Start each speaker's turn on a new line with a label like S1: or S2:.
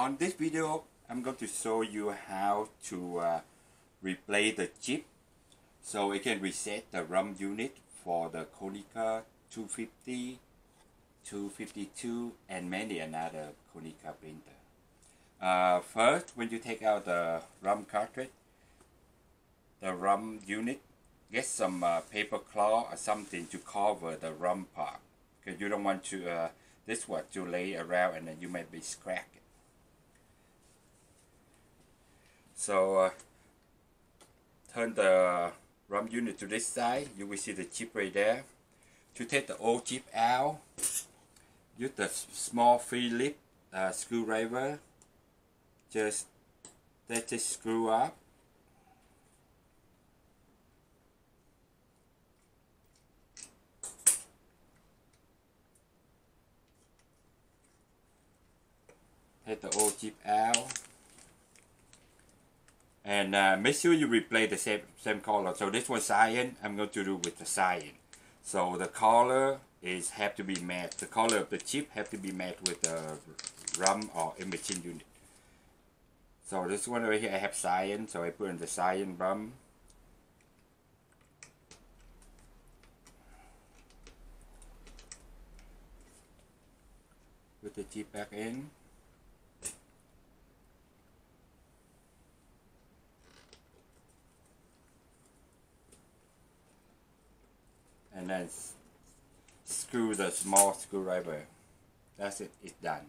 S1: On this video, I'm going to show you how to replace the chip so it can reset the RAM unit for the Konica 250, 252 and many another Konica printer. First, when you take out the RAM cartridge, the RAM unit, get some paper cloth or something to cover the RAM part, because you don't want to this one to lay around and then you might be scratched. So turn the RAM unit to this side, you will see the chip right there. To take the old chip out, use the small Phillips screwdriver, just let it screw up. Take the old chip out. And make sure you replace the same color. So this was Cyan. I'm going to do with the Cyan. So the color have to be matched. The color of the chip have to be matched with the RAM or imaging unit. So this one over here I have Cyan. So I put in the Cyan RAM. Put the chip back in. And then screw the small screwdriver. That's it, it's done.